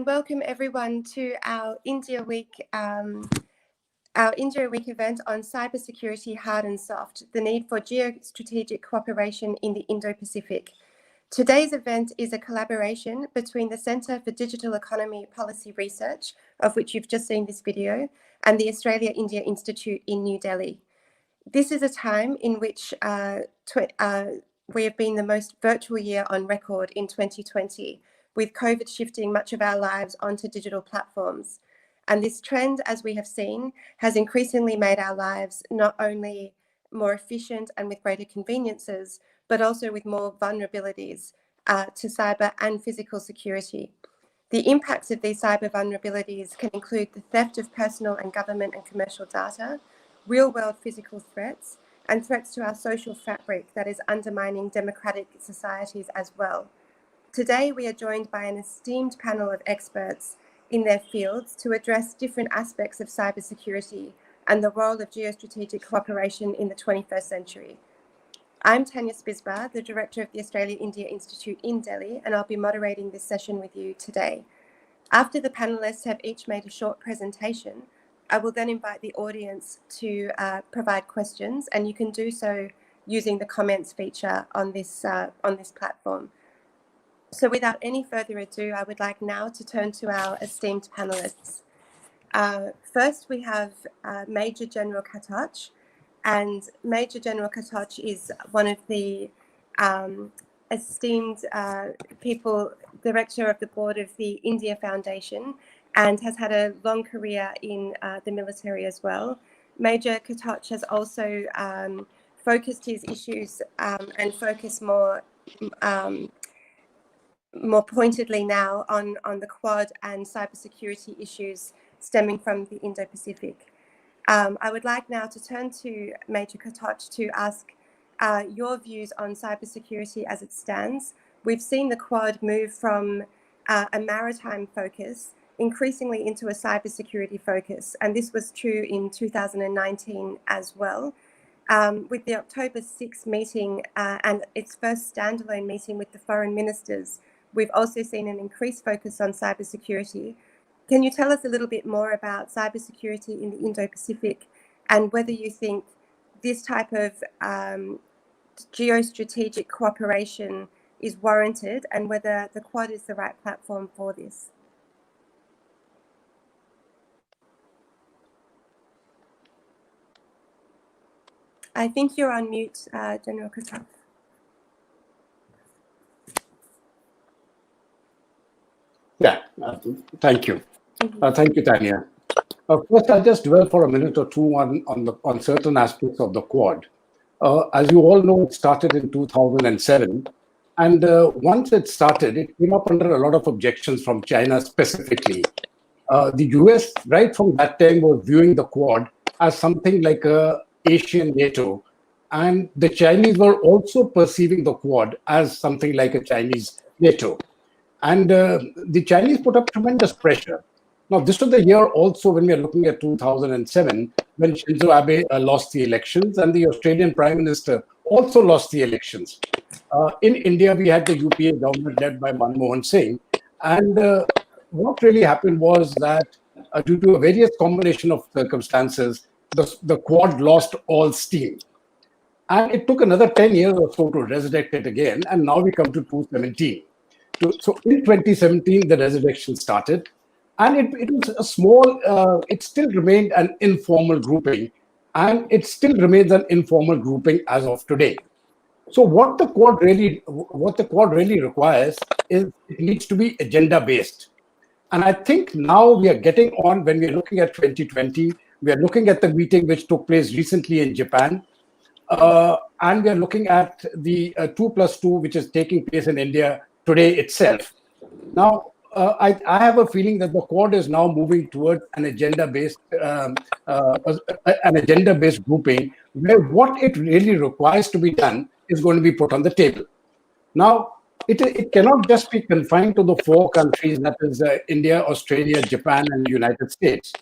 welcome everyone to our India Week event on cybersecurity, hard and soft, the need for geostrategic cooperation in the Indo-Pacific. Today's event is a collaboration between the Centre for Digital Economy Policy Research, of which you've just seen this video, and the Australia-India Institute in New Delhi. This is a time in which we have been the most virtual year on record in 2020, with COVID shifting much of our lives onto digital platforms. And this trend, as we have seen, has increasingly made our lives not only more efficient and with greater conveniences, but also with more vulnerabilities to cyber and physical security. The impacts of these cyber vulnerabilities can include the theft of personal and government and commercial data, real-world physical threats, and threats to our social fabric that is undermining democratic societies as well. Today, we are joined by an esteemed panel of experts in their fields to address different aspects of cybersecurity and the role of geostrategic cooperation in the 21st century. I'm Tanya Spisbar, the Director of the Australia-India Institute in Delhi, and I'll be moderating this session with you today. After the panelists have each made a short presentation, I will then invite the audience to provide questions, and you can do so using the comments feature on this platform. So without any further ado, I would like now to turn to our esteemed panelists. First, we have Major General Katoch, and Major General Katoch is one of the esteemed people, Director of the Board of the India Foundation, and has had a long career in the military as well. Major Katoch has also focused his issues and focused more pointedly now on the Quad and cybersecurity issues stemming from the Indo-Pacific. I would like now to turn to Major Katoch to ask your views on cybersecurity as it stands. We've seen the Quad move from a maritime focus increasingly into a cybersecurity focus, and this was true in 2019 as well. With the October 6th meeting and its first standalone meeting with the foreign ministers, we've also seen an increased focus on cybersecurity. Can you tell us a little bit more about cybersecurity in the Indo-Pacific and whether you think this type of geostrategic cooperation is warranted and whether the Quad is the right platform for this? I think you're on mute, General Katoch. Yeah, thank you. Thank you, Tanya. First, I'll just dwell for a minute or two on certain aspects of the Quad. As you all know, it started in 2007. And once it started, it came up under a lot of objections from China specifically. The US, right from that time, was viewing the Quad as something like a Asian NATO. And the Chinese were also perceiving the Quad as something like a Chinese NATO. And the Chinese put up tremendous pressure. Now, this was the year also when we are looking at 2007, when Shinzo Abe lost the elections and the Australian Prime Minister also lost the elections. In India, we had the UPA government led by Manmohan Singh. And what really happened was that due to a various combination of circumstances, the Quad lost all steam. And it took another 10 years or so to resurrect it again. And now we come to 2017. So in 2017, the resurrection started. And it was a small, it still remained an informal grouping. And it still remains an informal grouping as of today. So what the Quad really requires is it needs to be agenda-based. And I think now we are getting on, when we are looking at 2020, we are looking at the meeting which took place recently in Japan. And we are looking at the 2+2, which is taking place in India today itself. Now, I have a feeling that the Quad is now moving towards an agenda-based grouping, where what it really requires to be done is going to be put on the table. Now, it cannot just be confined to the four countries, that is India, Australia, Japan, and the United States.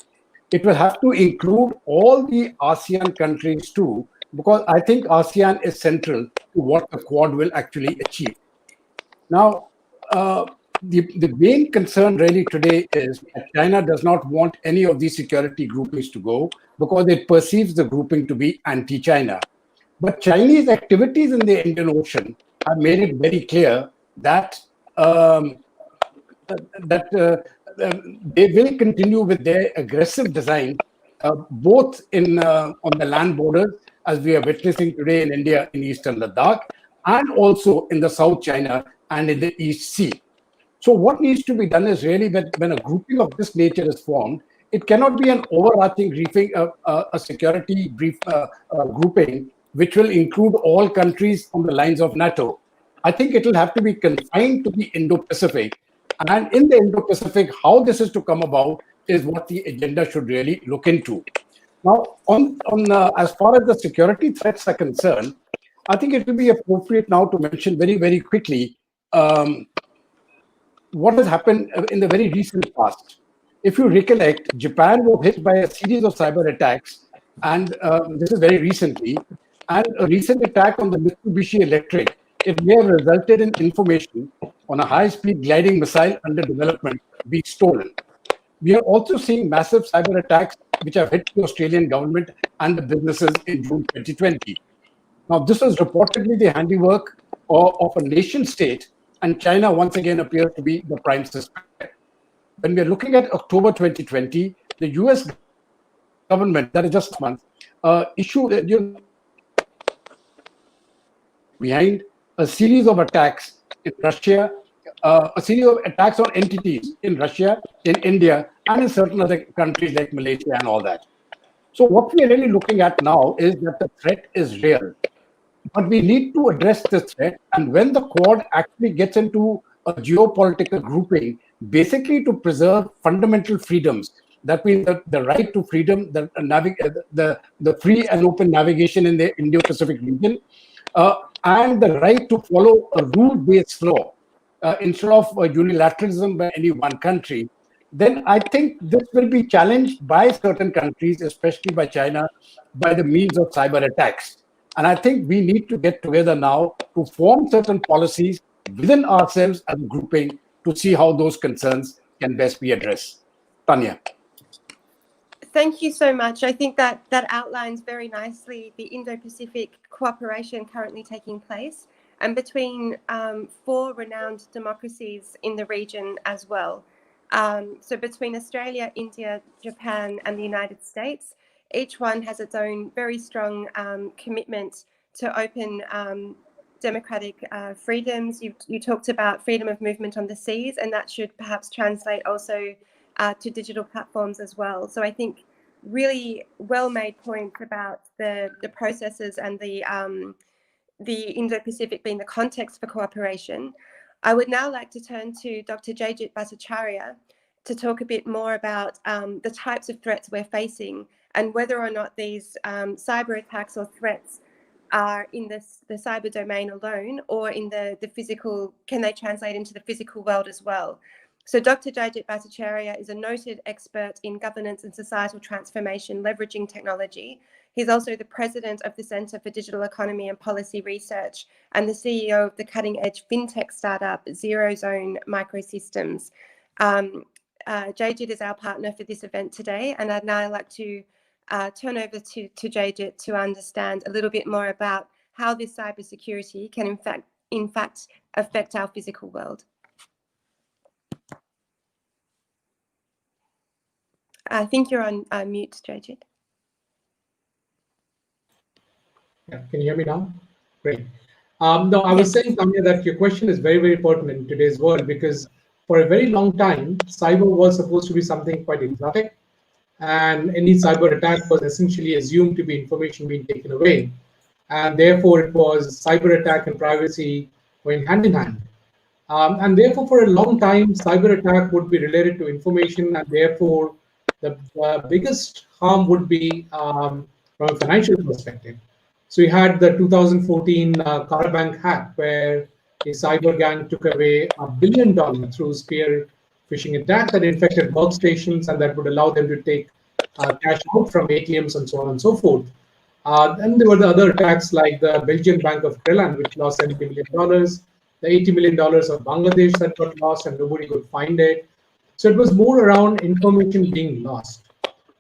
It will have to include all the ASEAN countries too, because I think ASEAN is central to what the Quad will actually achieve. Now, the main concern really today is that China does not want any of these security groupings to go because it perceives the grouping to be anti-China. But Chinese activities in the Indian Ocean have made it very clear that um, that they will continue with their aggressive design, both on the land borders, as we are witnessing today in India in eastern Ladakh, and also in the South China and in the East Sea. So what needs to be done is really when a grouping of this nature is formed, it cannot be an overarching briefing, a security grouping, which will include all countries on the lines of NATO. I think it will have to be confined to the Indo-Pacific. And in the Indo-Pacific, how this is to come about is what the agenda should really look into. Now, as far as the security threats are concerned, I think it will be appropriate now to mention very, very quickly what has happened in the very recent past. If you recollect, Japan was hit by a series of cyber attacks, and this is very recently. And a recent attack on the Mitsubishi Electric, it may have resulted in information on a high-speed gliding missile under development being stolen. We are also seeing massive cyber attacks which have hit the Australian government and the businesses in June 2020. Now, this was reportedly the handiwork of a nation state, and China once again appears to be the prime suspect. When we are looking at October 2020, the US government, that is just a month, issued behind a series of attacks in Russia, a series of attacks on entities in Russia, in India, and in certain other countries like Malaysia and all that. So what we are really looking at now is that the threat is real. But we need to address this threat. And when the Quad actually gets into a geopolitical grouping, basically to preserve fundamental freedoms, that means the right to freedom, the free and open navigation in the Indo-Pacific region, and the right to follow a rule-based law instead of unilateralism by any one country, then I think this will be challenged by certain countries, especially by China, by the means of cyber attacks. And I think we need to get together now to form certain policies within ourselves as a grouping to see how those concerns can best be addressed. Tanya. Thank you so much. I think that outlines very nicely the Indo-Pacific cooperation currently taking place and between 4 renowned democracies in the region as well. So between Australia, India, Japan, and the United States, each one has its own very strong commitment to open democratic freedoms. You talked about freedom of movement on the seas, and that should perhaps translate also to digital platforms as well. So I think really well-made points about the processes and the Indo-Pacific being the context for cooperation. I would now like to turn to Dr. Jayjit Bhattacharya to talk a bit more about the types of threats we're facing and whether or not these cyber attacks or threats are in the cyber domain alone or in the physical, can they translate into the physical world as well? So Dr. Jayjit Bhattacharya is a noted expert in governance and societal transformation leveraging technology. He's also the president of the Center for Digital Economy and Policy Research and the CEO of the cutting-edge fintech startup Zero Zone Microsystems. Jayjit is our partner for this event today, and I'd now like to turn over to Jayjit to understand a little bit more about how this cybersecurity can in fact affect our physical world. I think you're on mute, Jayjit. Yeah, can you hear me now? Great. No, I was saying, Tanya, that your question is very, very pertinent in today's world because for a very long time, cyber was supposed to be something quite exotic, and any cyber attack was essentially assumed to be information being taken away, and therefore it was cyber attack and privacy going hand in hand. And therefore, for a long time, cyber attack would be related to information, and therefore the biggest harm would be from a financial perspective. So we had the 2014 car bank hack, where a cyber gang took away $1 billion through spear phishing attack that infected workstations, and that would allow them to take cash out from ATMs and so on and so forth. Then there were the other attacks like the Belgian bank of Krelan, which lost $70 million. the $80 million of Bangladesh that got lost and nobody could find it. So it was more around information being lost.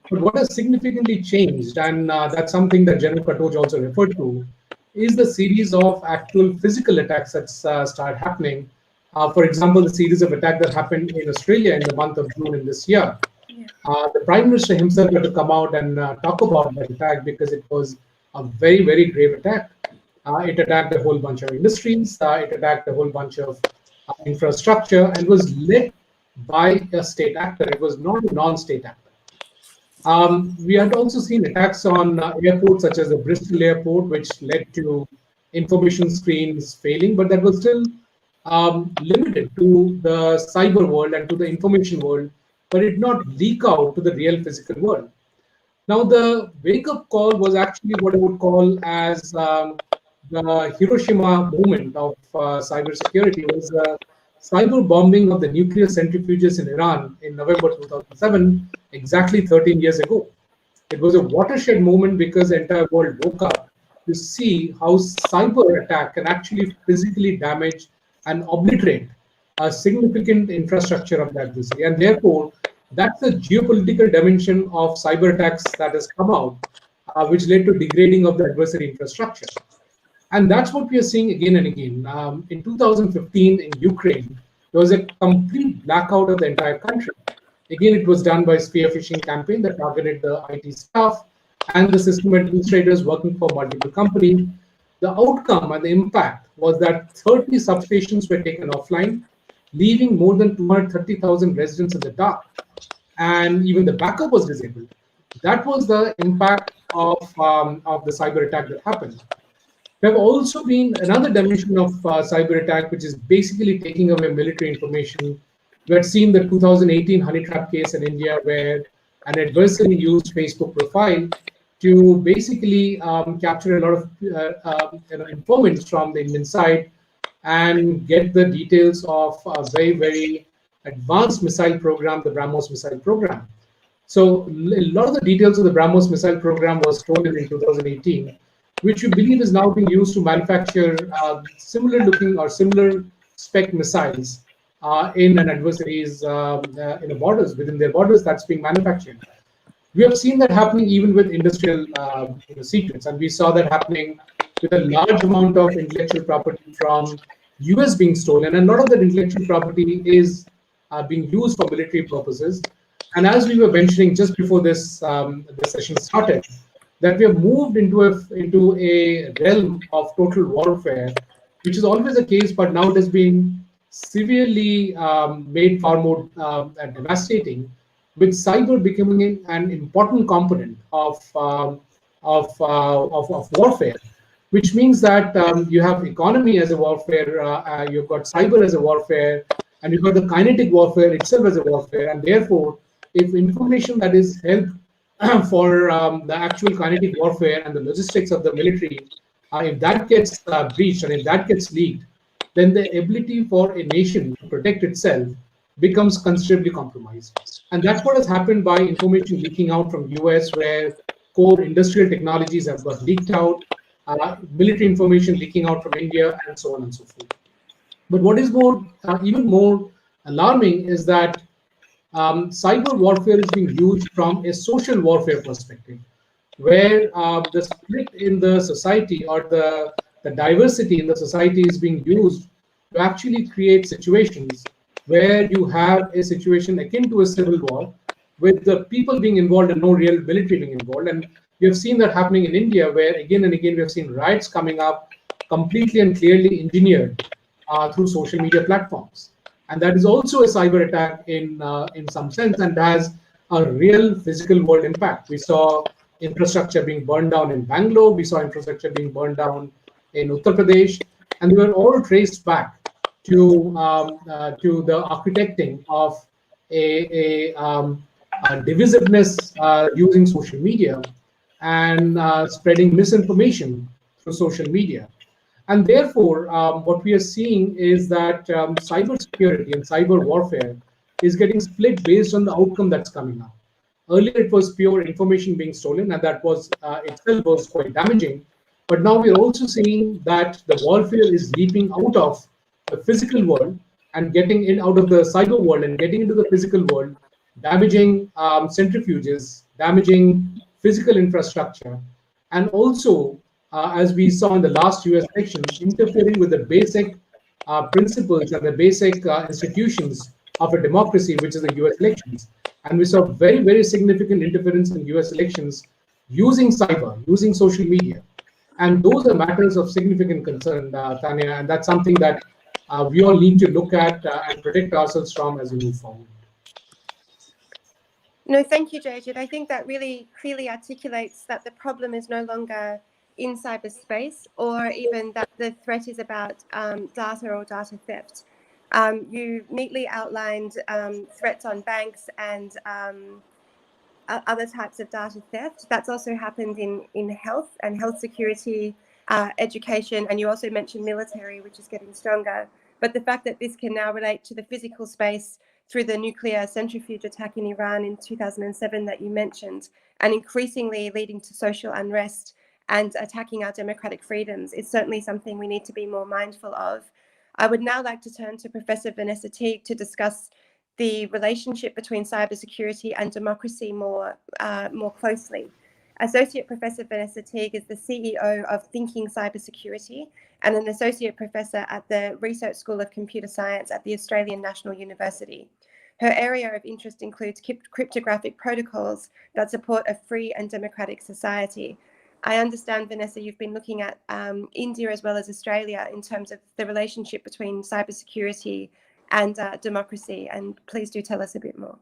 But what has significantly changed, and that's something that General Katoch also referred to, is the series of actual physical attacks that started happening. For example, the series of attacks that happened in Australia in the month of June in this year. The Prime Minister himself had to come out and talk about that attack because it was a very, very grave attack. It attacked a whole bunch of industries. It attacked a whole bunch of infrastructure and was led by a state actor. It was not a non-state actor. We had also seen attacks on airports such as the Bristol airport, which led to information screens failing, but that was still limited to the cyber world and to the information world, but it did not leak out to the real physical world. Now, the wake-up call was actually what I would call as the Hiroshima moment of cybersecurity. It was a cyber bombing of the nuclear centrifuges in Iran in November 2007, exactly 13 years ago. It was a watershed moment because the entire world woke up to see how cyber attack can actually physically damage and obliterate a significant infrastructure of the adversary. And therefore, that's the geopolitical dimension of cyber attacks that has come out, which led to degrading of the adversary infrastructure. And that's what we are seeing again and again. In 2015 in Ukraine, there was a complete blackout of the entire country. Again, it was done by a spear phishing campaign that targeted the IT staff and the system administrators working for multiple companies. The outcome and the impact was that 30 substations were taken offline, leaving more than 230,000 residents in the dark. And even the backup was disabled. That was the impact of the cyber attack that happened. There have also been another dimension of cyber attack, which is basically taking away military information. We had seen the 2018 honey trap case in India, where an adversary used Facebook profile to basically capture a lot of informants from the Indian side and get the details of a very, very advanced missile program, the BrahMos missile program. So a lot of the details of the BrahMos missile program was stolen in 2018, which we believe is now being used to manufacture similar looking or similar spec missiles in an adversary's within their borders that's being manufactured. We have seen that happening even with industrial secrets, and we saw that happening with a large amount of intellectual property from US being stolen, and a lot of that intellectual property is being used for military purposes. And as we were mentioning just before this session started, that we have moved into a realm of total warfare, which is always the case, but now it has been severely made far more devastating, with cyber becoming an important component of warfare, which means that you have economy as a warfare, you've got cyber as a warfare, and you've got the kinetic warfare itself as a warfare. And therefore, if information that is held for the actual kinetic warfare and the logistics of the military, if that gets breached and if that gets leaked, then the ability for a nation to protect itself becomes considerably compromised. And that's what has happened by information leaking out from US, where core industrial technologies have got leaked out, military information leaking out from India, and so on and so forth. But what is even more alarming is that cyber warfare is being used from a social warfare perspective, where the split in the society or the diversity in the society is being used to actually create situations where you have a situation akin to a civil war, with the people being involved and no real military being involved. And we have seen that happening in India, where again and again we have seen riots coming up, completely and clearly engineered through social media platforms. And that is also a cyber attack in some sense, and has a real physical world impact. We saw infrastructure being burned down in Bangalore. We saw infrastructure being burned down in Uttar Pradesh, and they were all traced back to the architecting of a divisiveness using social media and spreading misinformation through social media. And therefore, what we are seeing is that cybersecurity and cyber warfare is getting split based on the outcome that's coming out. Earlier, it was pure information being stolen, and that was itself was quite damaging. But now we're also seeing that the warfare is leaping out of the physical world and getting in out of the cyber world and getting into the physical world, damaging centrifuges, damaging physical infrastructure, and also, as we saw in the last US elections, interfering with the basic principles and the basic institutions of a democracy, which is the US elections. And we saw very, very significant interference in US elections using cyber, using social media. And those are matters of significant concern, Tanya, and that's something that we all need to look at and protect ourselves from as we move forward. No, thank you, Jayjit. I think that really clearly articulates that the problem is no longer in cyberspace, or even that the threat is about data or data theft. You neatly outlined threats on banks and other types of data theft. That's also happened in health and health security, education, and you also mentioned military, which is getting stronger. But the fact that this can now relate to the physical space through the nuclear centrifuge attack in Iran in 2007 that you mentioned, and increasingly leading to social unrest and attacking our democratic freedoms, is certainly something we need to be more mindful of. I would now like to turn to Professor Vanessa Teague to discuss the relationship between cybersecurity and democracy more closely. Associate Professor Vanessa Teague is the CEO of Thinking Cybersecurity and an Associate Professor at the Research School of Computer Science at the Australian National University. Her area of interest includes cryptographic protocols that support a free and democratic society. I understand, Vanessa, you've been looking at India as well as Australia in terms of the relationship between cybersecurity and democracy, and please do tell us a bit more.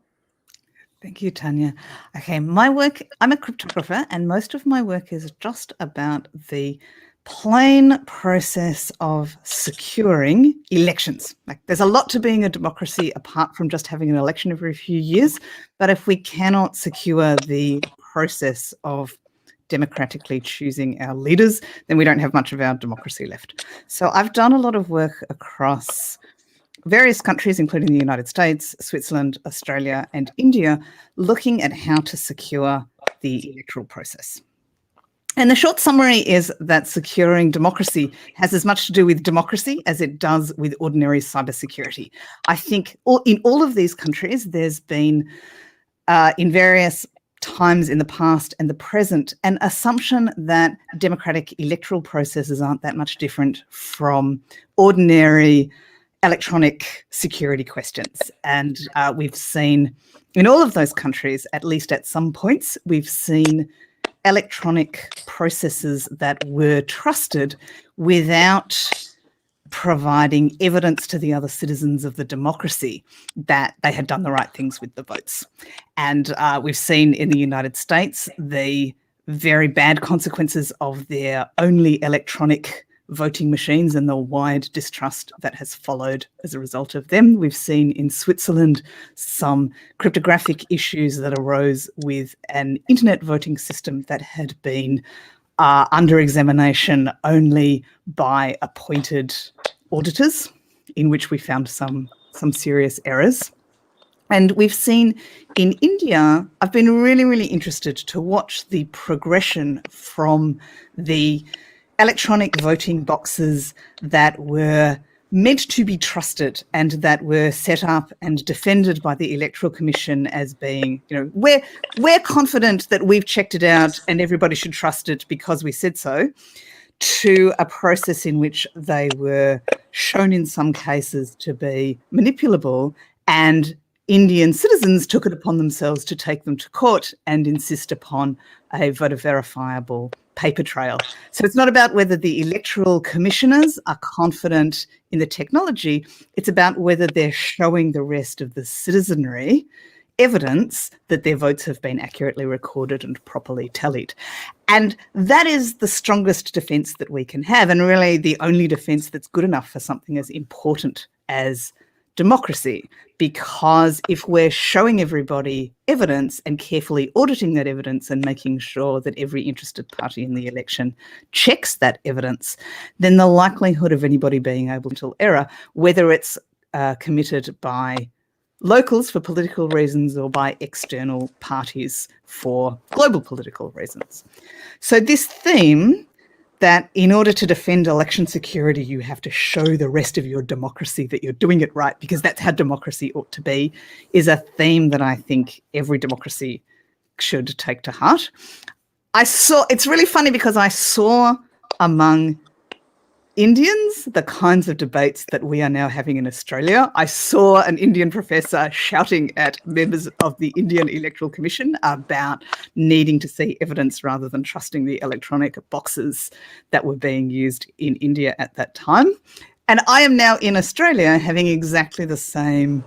Thank you, Tanya. Okay, my work, I'm a cryptographer, and most of my work is just about the plain process of securing elections. Like, there's a lot to being a democracy apart from just having an election every few years, but if we cannot secure the process of democratically choosing our leaders, then we don't have much of our democracy left. So I've done a lot of work across various countries, including the United States, Switzerland, Australia, and India, looking at how to secure the electoral process. And the short summary is that securing democracy has as much to do with democracy as it does with ordinary cybersecurity. I think in all of these countries, there's been, in various times in the past and the present, an assumption that democratic electoral processes aren't that much different from ordinary electronic security questions. And we've seen in all of those countries, at least at some points, we've seen electronic processes that were trusted without providing evidence to the other citizens of the democracy that they had done the right things with the votes. And we've seen in the United States the very bad consequences of their only electronic voting machines and the wide distrust that has followed as a result of them. We've seen in Switzerland some cryptographic issues that arose with an internet voting system that had been under examination only by appointed auditors, in which we found some serious errors. And we've seen in India, I've been really, really interested to watch the progression from the electronic voting boxes that were meant to be trusted and that were set up and defended by the Electoral Commission as being, we're confident that we've checked it out and everybody should trust it because we said so, to a process in which they were shown in some cases to be manipulable, and Indian citizens took it upon themselves to take them to court and insist upon a voter verifiable paper trail. So it's not about whether the electoral commissioners are confident in the technology, it's about whether they're showing the rest of the citizenry evidence that their votes have been accurately recorded and properly tallied. And that is the strongest defence that we can have, and really the only defence that's good enough for something as important as democracy, because if we're showing everybody evidence and carefully auditing that evidence and making sure that every interested party in the election checks that evidence, then the likelihood of anybody being able to error, whether it's committed by locals for political reasons or by external parties for global political reasons. So this theme that in order to defend election security, you have to show the rest of your democracy that you're doing it right, because that's how democracy ought to be, is a theme that I think every democracy should take to heart. It's really funny because I saw among Indians the kinds of debates that we are now having in Australia. I saw an Indian professor shouting at members of the Indian Electoral Commission about needing to see evidence rather than trusting the electronic boxes that were being used in India at that time. And I am now in Australia having exactly the same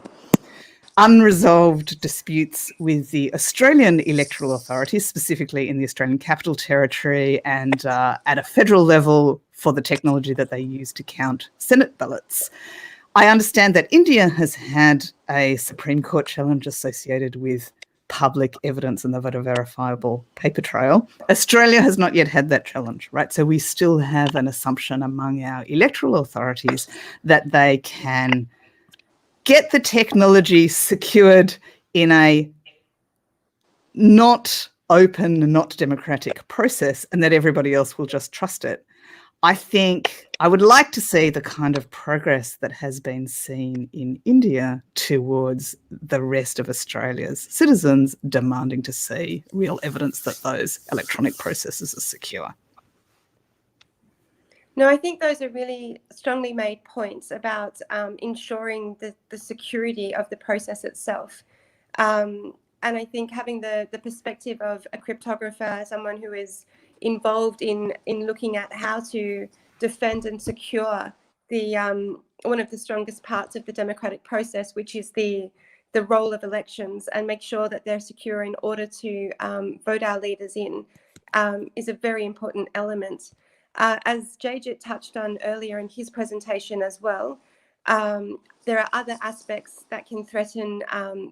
unresolved disputes with the Australian electoral authorities, specifically in the Australian Capital Territory and at a federal level for the technology that they use to count Senate ballots. I understand that India has had a Supreme Court challenge associated with public evidence and the voter verifiable paper trail. Australia has not yet had that challenge, right? So we still have an assumption among our electoral authorities that they can get the technology secured in a not open, not democratic process, and that everybody else will just trust it. I think I would like to see the kind of progress that has been seen in India towards the rest of Australia's citizens demanding to see real evidence that those electronic processes are secure. No, I think those are really strongly made points about ensuring the security of the process itself. And I think having the perspective of a cryptographer, someone who is involved in looking at how to defend and secure the one of the strongest parts of the democratic process, which is the role of elections, and make sure that they're secure in order to vote our leaders in, is a very important element. As Jajit touched on earlier in his presentation as well, there are other aspects that can threaten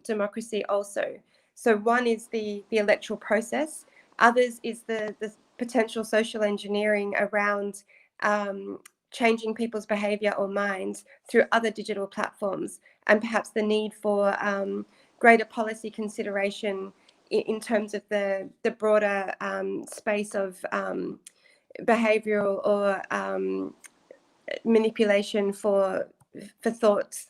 democracy also. So one is the electoral process. Others is the potential social engineering around changing people's behavior or minds through other digital platforms, and perhaps the need for greater policy consideration in terms of the broader space of behavioral or manipulation for thoughts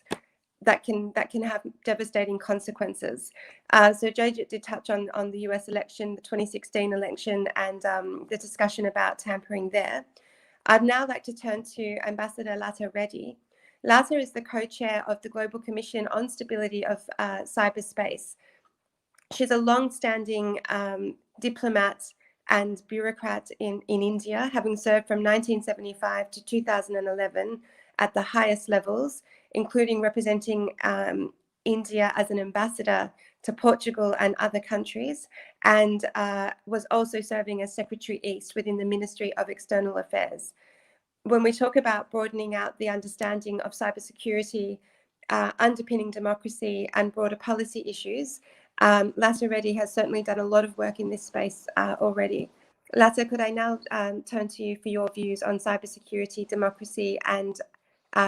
that can have devastating consequences. So Jajit did touch on the US election, the 2016 election, and the discussion about tampering there. I'd now like to turn to Ambassador Latha Reddy. Latha is the co-chair of the Global Commission on Stability of Cyberspace. She's a long-standing diplomat and bureaucrat in India, having served from 1975 to 2011 at the highest levels, including representing India as an ambassador to Portugal and other countries, and was also serving as Secretary East within the Ministry of External Affairs. When we talk about broadening out the understanding of cybersecurity, underpinning democracy and broader policy issues, Latha Reddy has certainly done a lot of work in this space already. Latha, could I now turn to you for your views on cybersecurity, democracy, and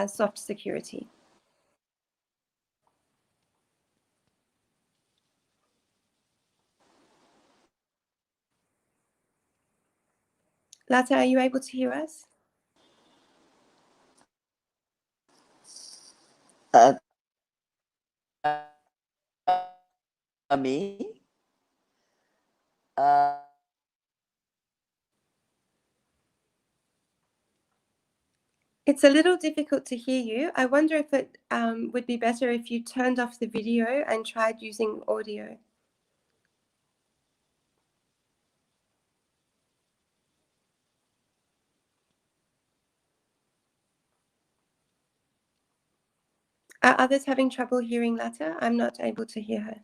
soft security? Latha, are you able to hear us? Me? It's a little difficult to hear you. I wonder if it would be better if you turned off the video and tried using audio. Are others having trouble hearing Latha? I'm not able to hear her.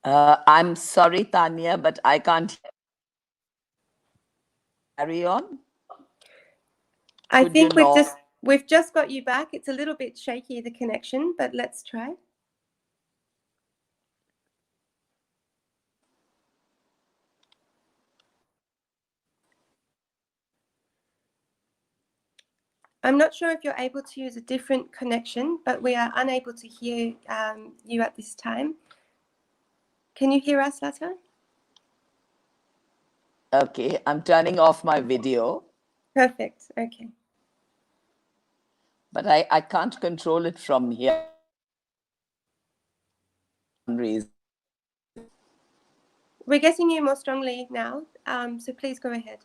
I'm sorry, Tanya, but I can't carry on. I think we've just got you back. It's a little bit shaky, the connection, but let's try. I'm not sure if you're able to use a different connection, but we are unable to hear you at this time. Can you hear us, Latha? Okay, I'm turning off my video, Perfect. Okay. but I can't control it from here. Reason. We're getting you more strongly now, so please go ahead.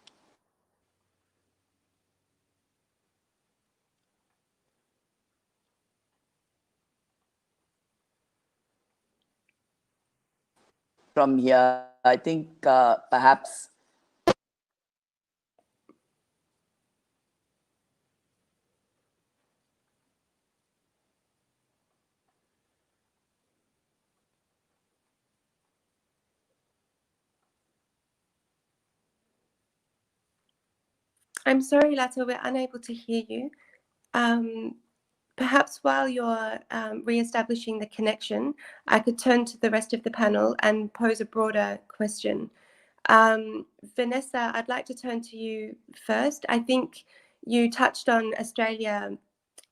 From here, I think perhaps I'm sorry, Latha, we're unable to hear you. Perhaps while you're re-establishing the connection, I could turn to the rest of the panel and pose a broader question. Vanessa, I'd like to turn to you first. I think you touched on Australia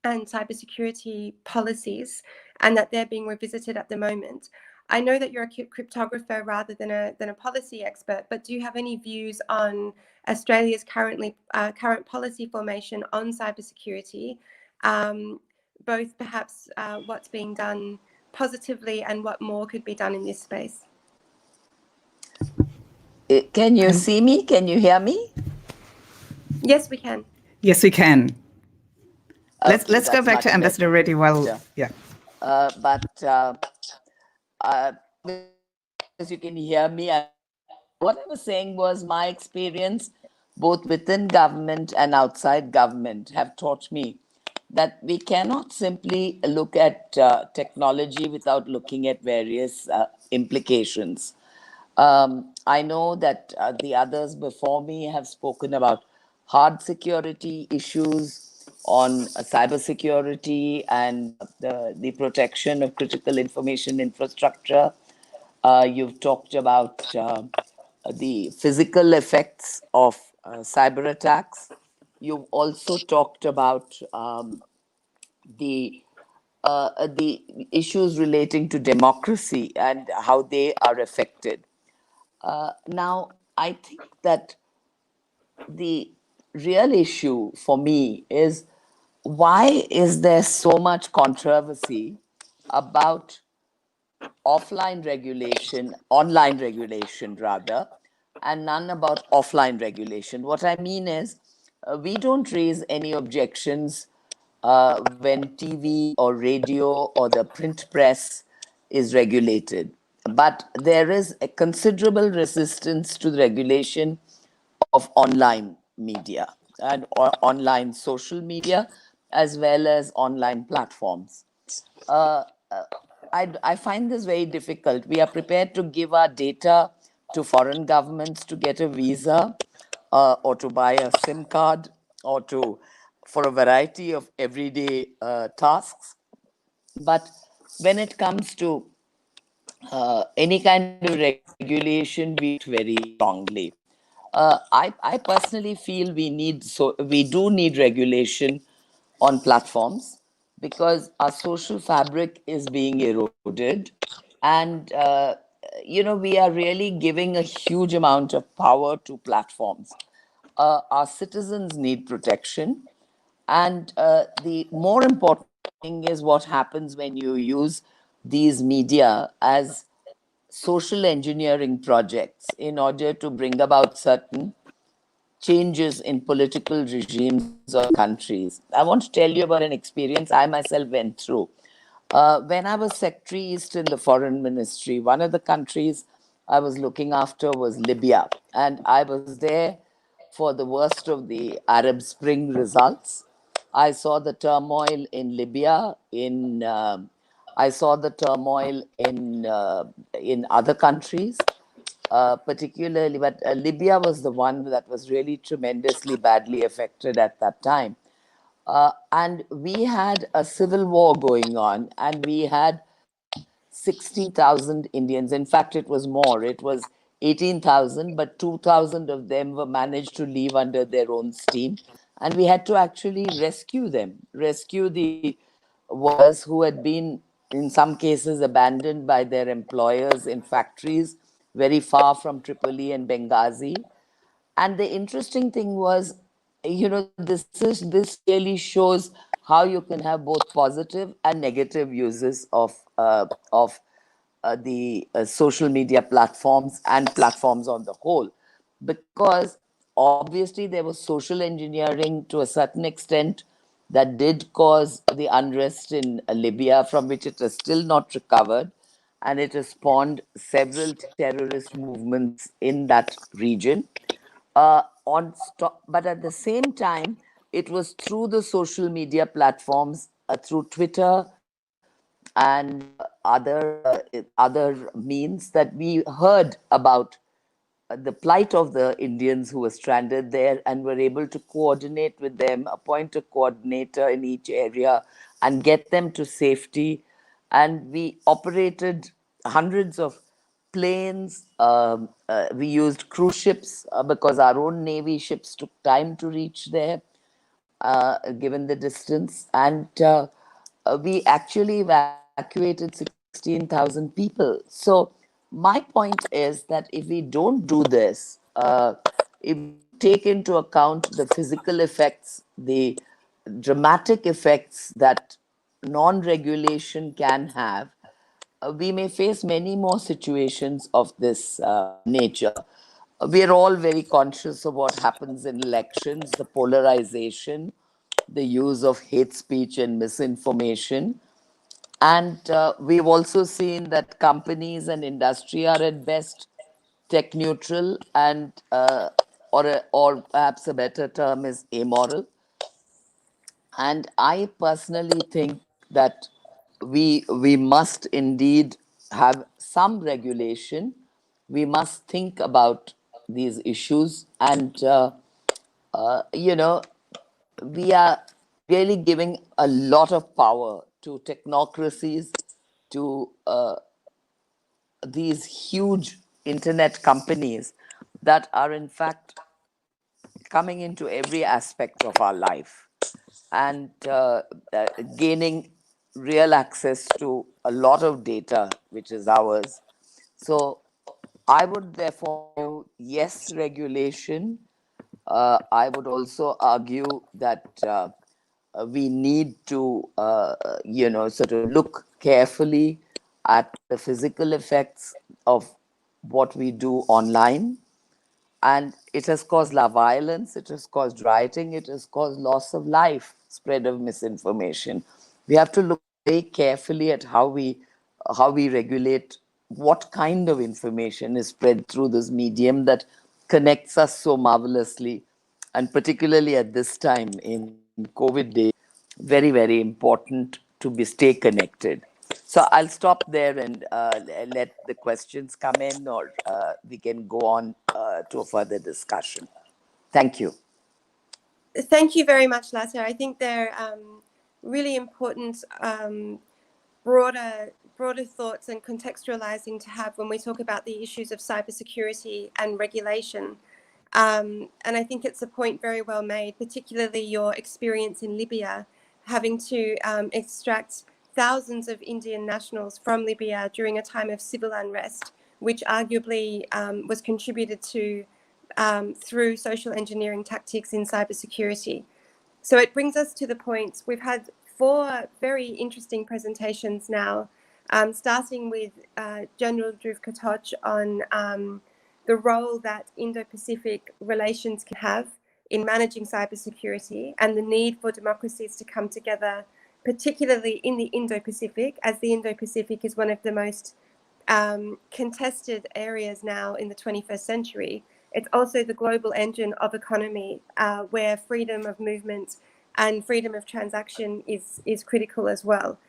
and cybersecurity policies and that they're being revisited at the moment. I know that you're a cryptographer rather than a policy expert, but do you have any views on Australia's current policy formation on cybersecurity, both perhaps what's being done positively and what more could be done in this space? can you see me? Can you hear me? Yes, we can. Yes, we can. Okay, Let's go that's back much to Ambassador Reddy while, better. yeah. But as you can hear me, what I was saying was my experience, both within government and outside government, have taught me that we cannot simply look at technology without looking at various implications. I know that the others before me have spoken about hard security issues on cybersecurity and the protection of critical information infrastructure. You've talked about the physical effects of cyber attacks. You've also talked about the issues relating to democracy and how they are affected. Now, I think that the real issue for me is why is there so much controversy about online regulation rather, and none about offline regulation? What I mean is, we don't raise any objections when TV or radio or the print press is regulated. But there is a considerable resistance to the regulation of online media and or online social media as well as online platforms. I find this very difficult. We are prepared to give our data to foreign governments to get a visa or to buy a SIM card or for a variety of everyday tasks. But when it comes to any kind of regulation, we very strongly. I personally feel we do need regulation on platforms because our social fabric is being eroded, and we are really giving a huge amount of power to platforms. Our citizens need protection, and the more important thing is what happens when you use these media as social engineering projects in order to bring about certain changes in political regimes or countries. I want to tell you about an experience I myself went through. When I was Secretary East in the Foreign Ministry, one of the countries I was looking after was Libya. And I was there for the worst of the Arab Spring results. I saw the turmoil in Libya, I saw the turmoil in other countries. Particularly, but Libya was the one that was really tremendously badly affected at that time. And we had a civil war going on, and we had 16,000 Indians. In fact, it was more. It was 18,000, but 2,000 of them were managed to leave under their own steam. and we had to actually rescue them, rescue the workers who had been, in some cases, abandoned by their employers in factories very far from Tripoli and Benghazi. And the interesting thing was, this really shows how you can have both positive and negative uses of the social media platforms and platforms on the whole, because obviously there was social engineering to a certain extent that did cause the unrest in Libya, from which it has still not recovered, and it has spawned several terrorist movements in that region. But at the same time, it was through the social media platforms, through Twitter and other means, that we heard about the plight of the Indians who were stranded there, and were able to coordinate with them, appoint a coordinator in each area, and get them to safety. And we operated hundreds of planes. We used cruise ships because our own Navy ships took time to reach there, given the distance. And we actually evacuated 16,000 people. So my point is that if we don't do this, if we take into account the physical effects, the dramatic effects that non-regulation can have, we may face many more situations of this nature. We are all very conscious of what happens in elections, the polarization, the use of hate speech and misinformation. And we've also seen that companies and industry are at best tech neutral, and or perhaps a better term is amoral. And I personally think that we must indeed have some regulation. We must think about these issues, and we are really giving a lot of power to technocracies, to these huge internet companies that are in fact coming into every aspect of our life, and gaining real access to a lot of data which is ours. So I would therefore argue yes, regulation. I would also argue that we need to, sort of look carefully at the physical effects of what we do online. And it has caused violence, it has caused rioting, it has caused loss of life, spread of misinformation. We have to look very carefully at how we regulate what kind of information is spread through this medium that connects us so marvelously, and particularly at this time in COVID days, very, very important to stay connected. So I'll stop there and let the questions come in, or we can go on to a further discussion. Thank you. Thank you very much, Latha. I think they're really important broader thoughts and contextualizing to have when we talk about the issues of cybersecurity and regulation. And I think it's a point very well made, particularly your experience in Libya, having to extract thousands of Indian nationals from Libya during a time of civil unrest, which arguably was contributed to through social engineering tactics in cybersecurity. So it brings us to the point, we've had 4 very interesting presentations now, starting with General Dhruv Katoch on the role that Indo-Pacific relations can have in managing cybersecurity, and the need for democracies to come together, particularly in the Indo-Pacific, as the Indo-Pacific is one of the most contested areas now in the 21st century. It's also the global engine of economy, where freedom of movement and freedom of transaction is critical as well.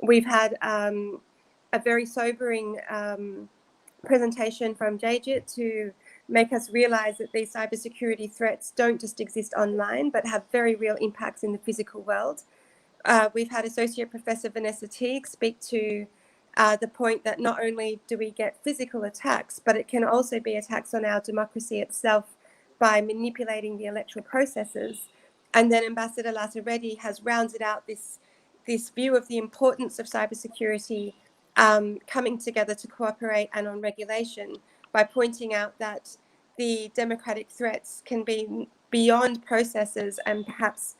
We've had a very sobering presentation from Jayjit to make us realize that these cybersecurity threats don't just exist online, but have very real impacts in the physical world. We've had Associate Professor Vanessa Teague speak to the point that not only do we get physical attacks, but it can also be attacks on our democracy itself by manipulating the electoral processes. And then Ambassador Latha Reddy has rounded out this view of the importance of cybersecurity coming together to cooperate and on regulation by pointing out that the democratic threats can be beyond processes and perhaps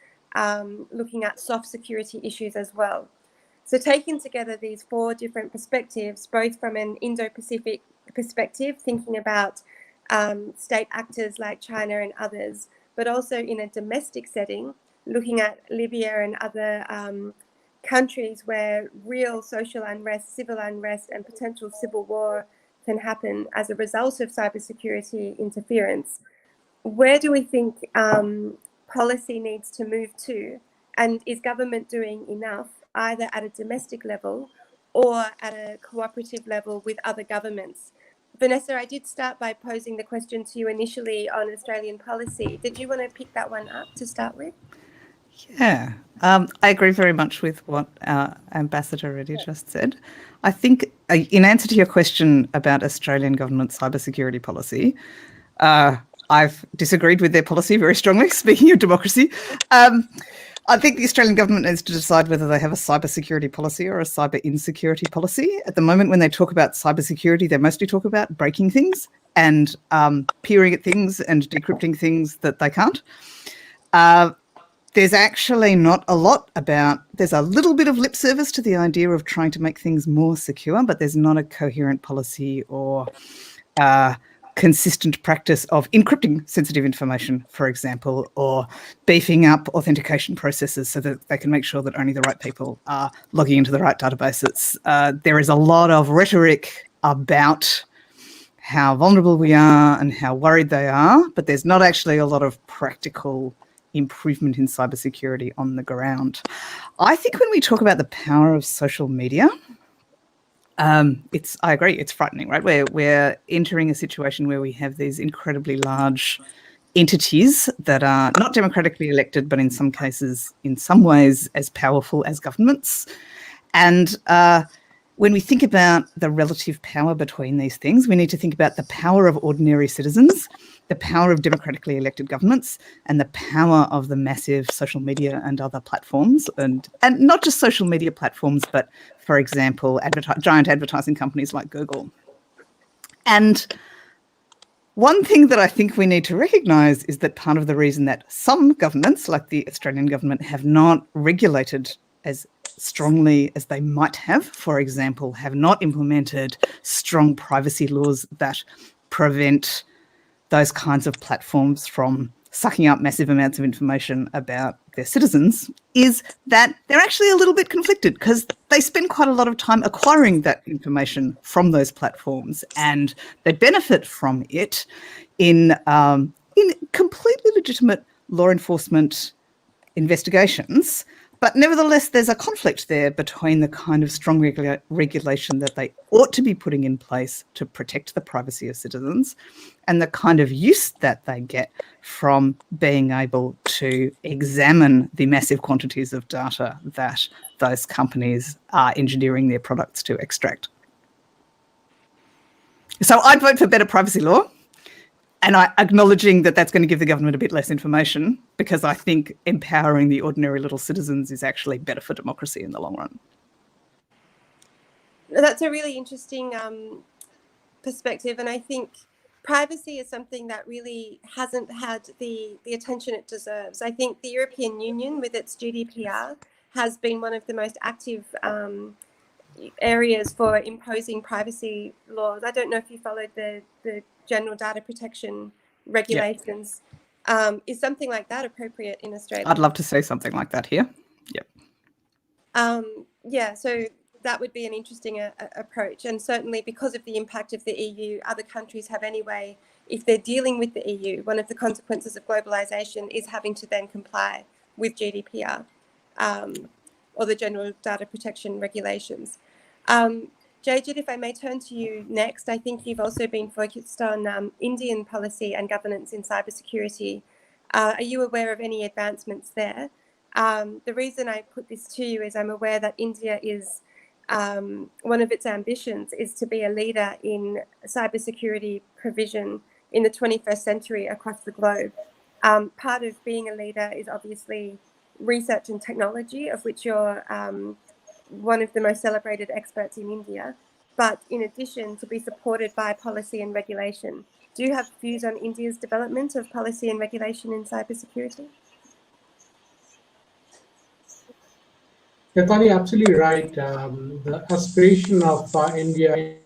looking at soft security issues as well. So taking together these 4 different perspectives, both from an Indo-Pacific perspective, thinking about state actors like China and others, but also in a domestic setting, looking at Libya and other countries where real social unrest, civil unrest, and potential civil war can happen as a result of cybersecurity interference. Where do we think policy needs to move to? And is government doing enough, either at a domestic level or at a cooperative level with other governments? Vanessa, I did start by posing the question to you initially on Australian policy. Did you want to pick that one up to start with? Yeah, I agree very much with what Ambassador Reddy just said. I think in answer to your question about Australian government cybersecurity policy, I've disagreed with their policy very strongly, speaking of democracy. I think the Australian government needs to decide whether they have a cybersecurity policy or a cyber insecurity policy. At the moment, when they talk about cybersecurity, they mostly talk about breaking things and peering at things and decrypting things that they can't. There's actually not a lot about, there's a little bit of lip service to the idea of trying to make things more secure, but there's not a coherent policy or consistent practice of encrypting sensitive information, for example, or beefing up authentication processes so that they can make sure that only the right people are logging into the right databases. There is a lot of rhetoric about how vulnerable we are and how worried they are, but there's not actually a lot of practical improvement in cybersecurity on the ground. I think when we talk about the power of social media, I agree, it's frightening, right? We're entering a situation where we have these incredibly large entities that are not democratically elected, but in some cases, in some ways, as powerful as governments. And when we think about the relative power between these things, we need to think about the power of ordinary citizens, the power of democratically elected governments, and the power of the massive social media and other platforms, and not just social media platforms, but, for example, giant advertising companies like Google. And one thing that I think we need to recognise is that part of the reason that some governments, like the Australian government, have not regulated as strongly as they might have, for example, have not implemented strong privacy laws that prevent those kinds of platforms from sucking up massive amounts of information about their citizens, is that they're actually a little bit conflicted because they spend quite a lot of time acquiring that information from those platforms, and they benefit from it in completely legitimate law enforcement investigations. But nevertheless, there's a conflict there between the kind of strong regulation that they ought to be putting in place to protect the privacy of citizens and the kind of use that they get from being able to examine the massive quantities of data that those companies are engineering their products to extract. So I'd vote for better privacy law. And acknowledging that that's going to give the government a bit less information, because I think empowering the ordinary little citizens is actually better for democracy in the long run. That's a really interesting perspective. And I think privacy is something that really hasn't had the attention it deserves. I think the European Union, with its GDPR, has been one of the most active areas for imposing privacy laws. I don't know if you followed the general data protection regulations. Yep. Is something like that appropriate in Australia? I'd love to see something like that here. Yep. Yeah, so that would be an interesting approach. And certainly because of the impact of the EU, other countries have anyway, if they're dealing with the EU, one of the consequences of globalization is having to then comply with GDPR or the general data protection regulations. Jayjit, if I may turn to you next, I think you've also been focused on Indian policy and governance in cybersecurity. Are you aware of any advancements there? The reason I put this to you is I'm aware that India is, one of its ambitions is to be a leader in cybersecurity provision in the 21st century across the globe. Part of being a leader is obviously research and technology, of which you're one of the most celebrated experts in India, but in addition to be supported by policy and regulation. Do you have views on India's development of policy and regulation in cybersecurity? Yeah, Tanya, absolutely right. The aspiration of India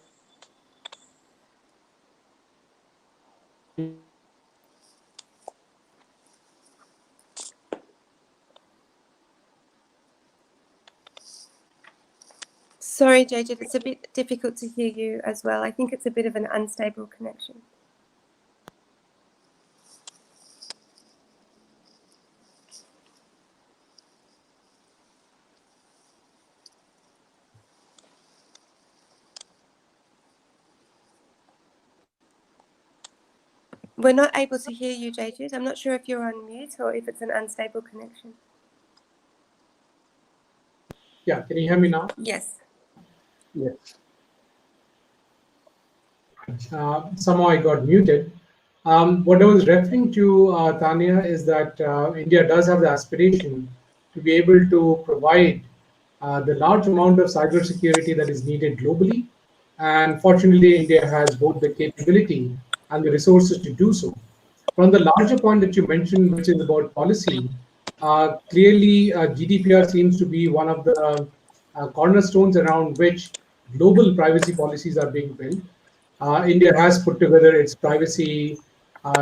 Sorry, JJ, it's a bit difficult to hear you as well. I think it's a bit of an unstable connection. We're not able to hear you, JJ. I'm not sure if you're on mute or if it's an unstable connection. Yeah, can you hear me now? Yes. Yes. Somehow I got muted. What I was referring to, Tanya, is that India does have the aspiration to be able to provide the large amount of cybersecurity that is needed globally. And fortunately, India has both the capability and the resources to do so. From the larger point that you mentioned, which is about policy, clearly GDPR seems to be one of the cornerstones around which global privacy policies are being built. India has put together its privacy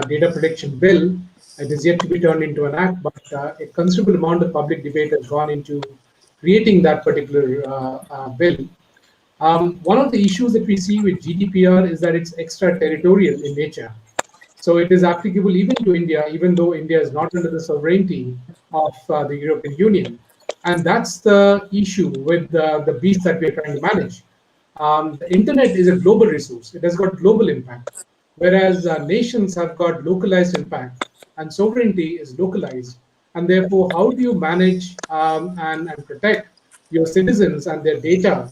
data protection bill. It is yet to be turned into an act, but a considerable amount of public debate has gone into creating that particular bill. One of the issues that we see with GDPR is that it's extraterritorial in nature. So it is applicable even to India, even though India is not under the sovereignty of the European Union. And that's the issue with the beast that we're trying to manage. The internet is a global resource. It has got global impact, whereas nations have got localized impact and sovereignty is localized. And therefore, how do you manage and protect your citizens and their data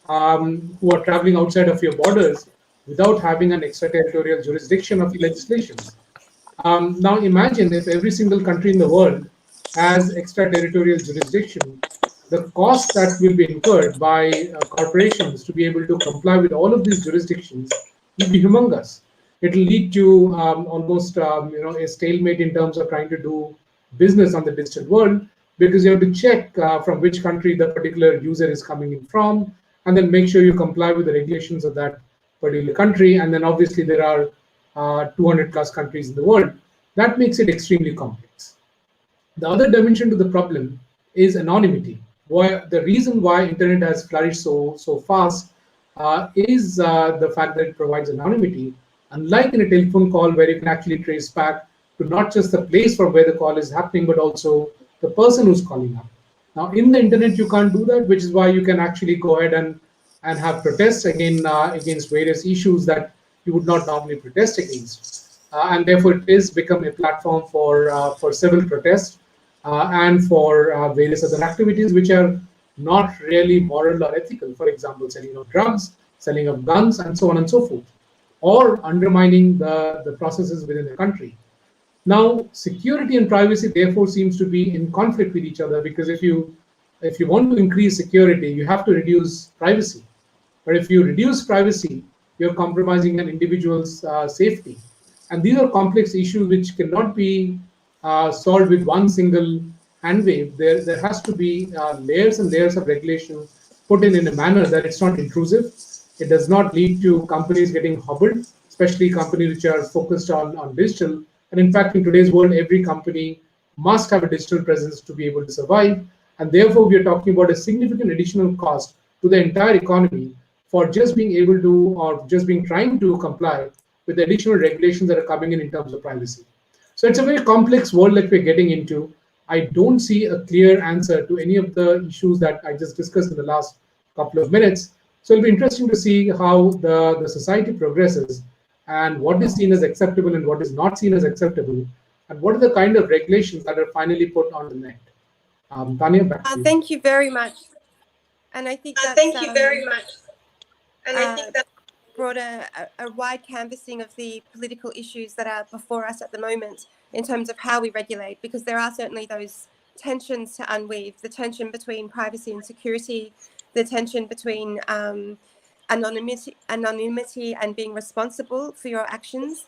who are traveling outside of your borders without having an extraterritorial jurisdiction of legislations? Now imagine if every single country in the world has extraterritorial jurisdiction, the cost that will be incurred by corporations to be able to comply with all of these jurisdictions will be humongous. It will lead to almost a stalemate in terms of trying to do business on the digital world, because you have to check from which country the particular user is coming in from, and then make sure you comply with the regulations of that particular country. And then obviously there are 200 plus countries in the world. That makes it extremely complex. The other dimension to the problem is anonymity. The reason why internet has flourished so fast is the fact that it provides anonymity. Unlike in a telephone call where you can actually trace back to not just the place from where the call is happening, but also the person who's calling up. Now, in the internet, you can't do that, which is why you can actually go ahead and have protests against various issues that you would not normally protest against. And therefore, it is become a platform for civil protests and for various other activities which are not really moral or ethical. For example, selling of drugs, selling of guns, and so on and so forth, or undermining the processes within the country. Now, security and privacy therefore seems to be in conflict with each other, because if you want to increase security, you have to reduce privacy. But if you reduce privacy, you're compromising an individual's safety. And these are complex issues which cannot be solved with one single hand wave. There has to be layers and layers of regulation put in a manner that it's not intrusive. It does not lead to companies getting hobbled, especially companies which are focused on digital. And in fact, in today's world, every company must have a digital presence to be able to survive. And therefore, we are talking about a significant additional cost to the entire economy for just being able to, or just being trying to comply with the additional regulations that are coming in terms of privacy. So it's a very complex world that we're getting into. I don't see a clear answer to any of the issues that I just discussed in the last couple of minutes. So it'll be interesting to see how the society progresses and what is seen as acceptable and what is not seen as acceptable, and what are the kind of regulations that are finally put on the net. Tanya, back to you. Thank you very much. And I think that's, thank you very much. And I think that brought a wide canvassing of the political issues that are before us at the moment in terms of how we regulate, because there are certainly those tensions to unweave, the tension between privacy and security, the tension between anonymity and being responsible for your actions.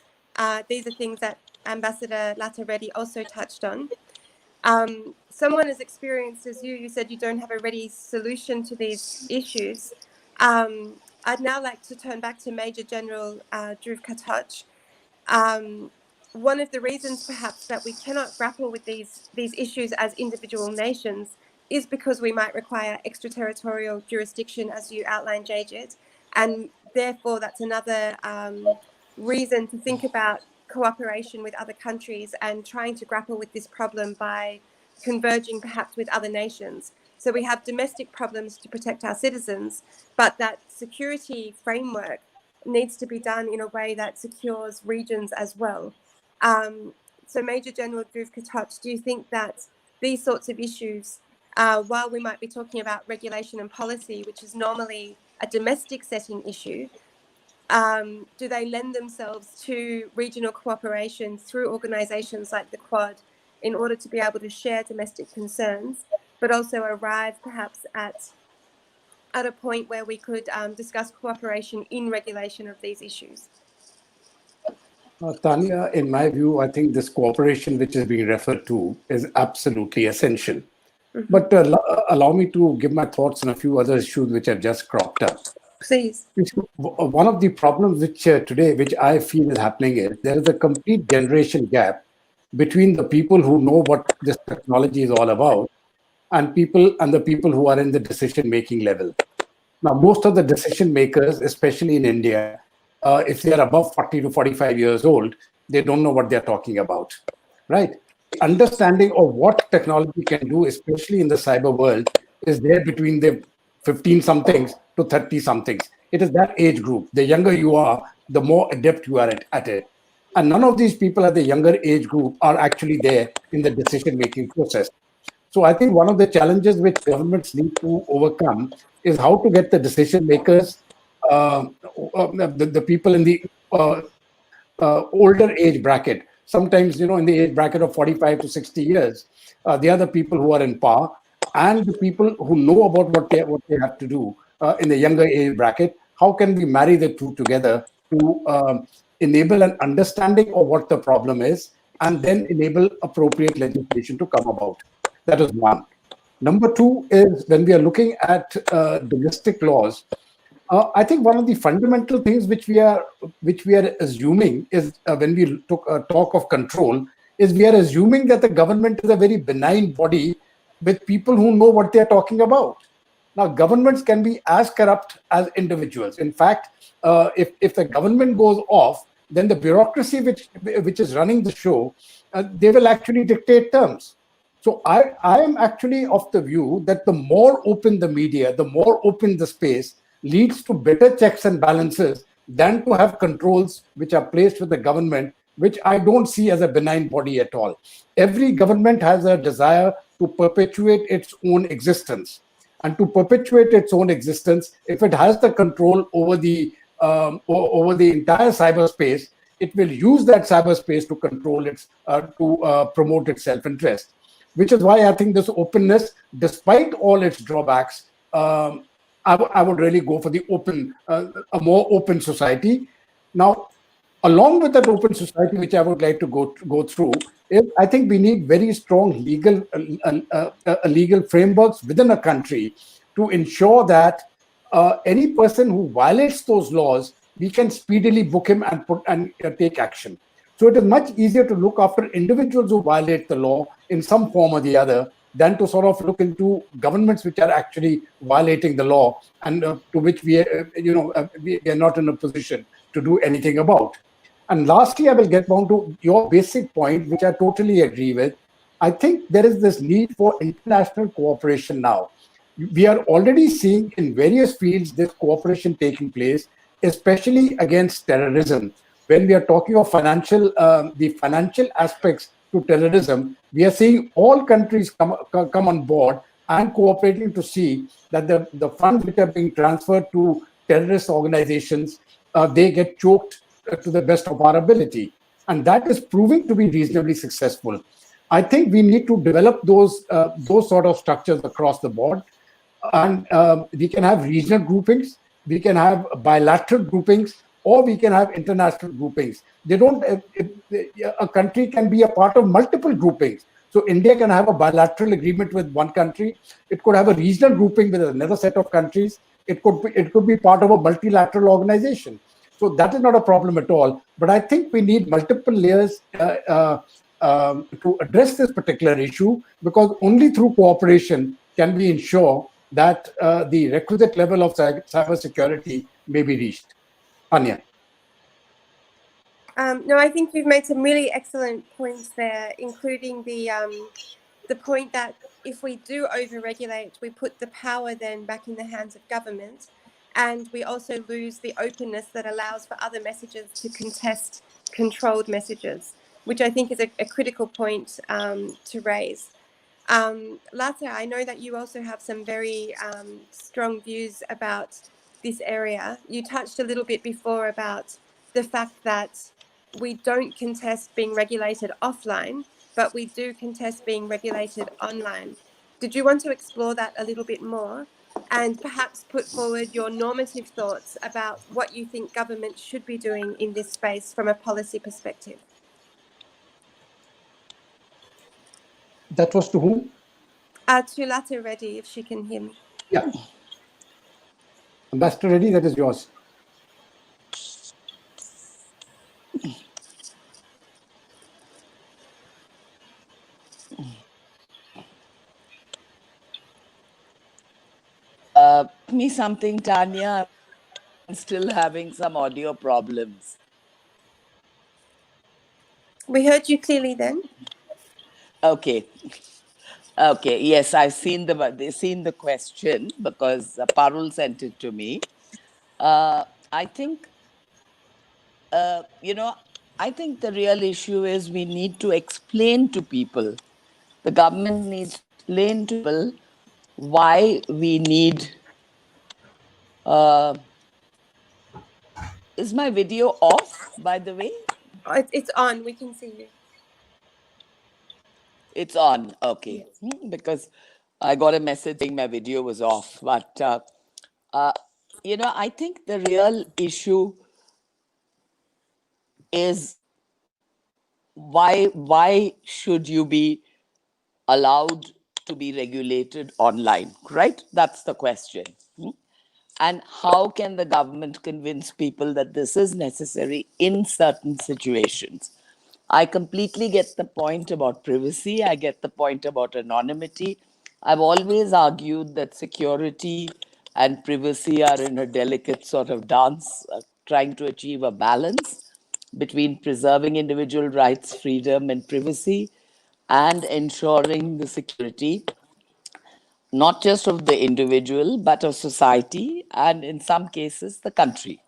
These are things that Ambassador Latha Reddy also touched on. Someone as experienced as you said you don't have a ready solution to these issues. I'd now like to turn back to Major General Dhruv Katoch. One of the reasons perhaps that we cannot grapple with these issues as individual nations is because we might require extraterritorial jurisdiction, as you outlined, Jajit, and therefore that's another reason to think about cooperation with other countries and trying to grapple with this problem by converging perhaps with other nations. So we have domestic problems to protect our citizens, but that security framework needs to be done in a way that secures regions as well. So Major General Dhruv Katoch, do you think that these sorts of issues, while we might be talking about regulation and policy, which is normally a domestic setting issue, do they lend themselves to regional cooperation through organisations like the Quad in order to be able to share domestic concerns, but also arrive perhaps at a point where we could discuss cooperation in regulation of these issues? Tanya, in my view, I think this cooperation which is being referred to is absolutely essential. Mm-hmm. But allow me to give my thoughts on a few other issues which have just cropped up. Please. One of the problems which today, which I feel is happening, is there is a complete generation gap between the people who know what this technology is all about and the people who are in the decision-making level. Now, most of the decision makers, especially in India, if they are above 40 to 45 years old, they don't know what they're talking about, right? Understanding of what technology can do, especially in the cyber world, is there between the 15-somethings to 30-somethings. It is that age group. The younger you are, the more adept you are at it. And none of these people at the younger age group are actually there in the decision-making process. So I think one of the challenges which governments need to overcome is how to get the decision makers, the people in the older age bracket. Sometimes, in the age bracket of 45 to 60 years, they are the people who are in power, and the people who know about what they have to do in the younger age bracket. How can we marry the two together to enable an understanding of what the problem is, and then enable appropriate legislation to come about? That is one. Number two is when we are looking at domestic laws, I think one of the fundamental things which we are assuming is when we talk of control, is we are assuming that the government is a very benign body with people who know what they are talking about. Now, governments can be as corrupt as individuals. In fact, if the government goes off, then the bureaucracy which is running the show, they will actually dictate terms. So I am actually of the view that the more open the media, the more open the space, leads to better checks and balances than to have controls which are placed with the government, which I don't see as a benign body at all. Every government has a desire to perpetuate its own existence. And to perpetuate its own existence, if it has the control over the entire cyberspace, it will use that cyberspace to control promote its self-interest. Which is why I think this openness, despite all its drawbacks, I would really go for the a more open society. Now, along with that open society, which I would like to go through, is I think we need very strong legal frameworks within a country to ensure that any person who violates those laws, we can speedily book him and take action. So it is much easier to look after individuals who violate the law in some form or the other than to sort of look into governments which are actually violating the law and to which we are not in a position to do anything about. And lastly, I will get down to your basic point, which I totally agree with. I think there is this need for international cooperation now. We are already seeing in various fields this cooperation taking place, especially against terrorism. When we are talking of the financial aspects to terrorism, we are seeing all countries come on board and cooperating to see that the funds which are being transferred to terrorist organizations they get choked to the best of our ability. And that is proving to be reasonably successful. I think we need to develop those sort of structures across the board. And we can have regional groupings, we can have bilateral groupings, or we can have international groupings. They don't. A country can be a part of multiple groupings. So India can have a bilateral agreement with one country. It could have a regional grouping with another set of countries. It could be part of a multilateral organization. So that is not a problem at all. But I think we need multiple layers to address this particular issue, because only through cooperation can we ensure that the requisite level of cybersecurity may be reached. Anya. No, I think you've made some really excellent points there, including the point that if we do over-regulate, we put the power then back in the hands of government, and we also lose the openness that allows for other messages to contest controlled messages, which I think is a critical point to raise. Latha, I know that you also have some very strong views about this area. You touched a little bit before about the fact that we don't contest being regulated offline, but we do contest being regulated online. Did you want to explore that a little bit more and perhaps put forward your normative thoughts about what you think government should be doing in this space from a policy perspective? That was to whom? To Latha Reddy, if she can hear me. Yeah. Ambassador Reddy, that is yours. Me something, Tanya. I'm still having some audio problems. We heard you clearly then. Okay. Okay. Yes, I've seen the question because Parul sent it to me. I think, I think the real issue is we need to explain to people. The government needs to explain to people why we need. Is my video off, by the way? It's on. We can see you. It's on. Okay. Yes. Because I got a message saying my video was off. But, I think the real issue is why should you be allowed to be regulated online, right? That's the question. And how can the government convince people that this is necessary in certain situations? I completely get the point about privacy. I get the point about anonymity. I've always argued that security and privacy are in a delicate sort of dance, trying to achieve a balance between preserving individual rights, freedom, and privacy, and ensuring the security not just of the individual, but of society, and in some cases, the country.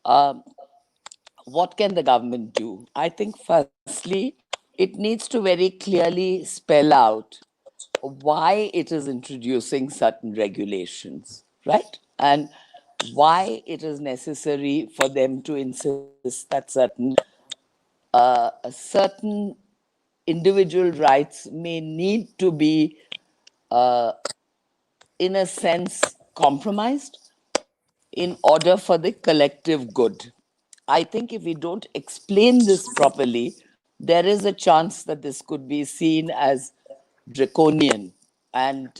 What can the government do? I think, firstly, it needs to very clearly spell out why it is introducing certain regulations, right? And why it is necessary for them to insist that certain individual rights may need to be, in a sense, compromised in order for the collective good. I think if we don't explain this properly, there is a chance that this could be seen as draconian and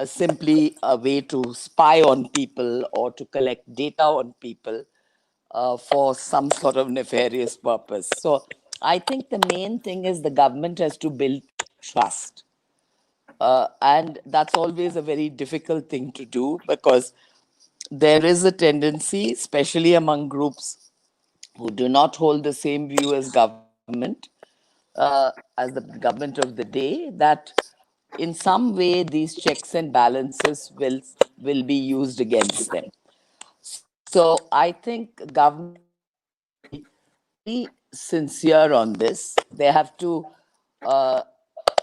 simply a way to spy on people or to collect data on people for some sort of nefarious purpose. So I think the main thing is the government has to build trust. And that's always a very difficult thing to do because there is a tendency, especially among groups who do not hold the same view as government, as the government of the day, that in some way these checks and balances will be used against them. So I think government be sincere on this. They have to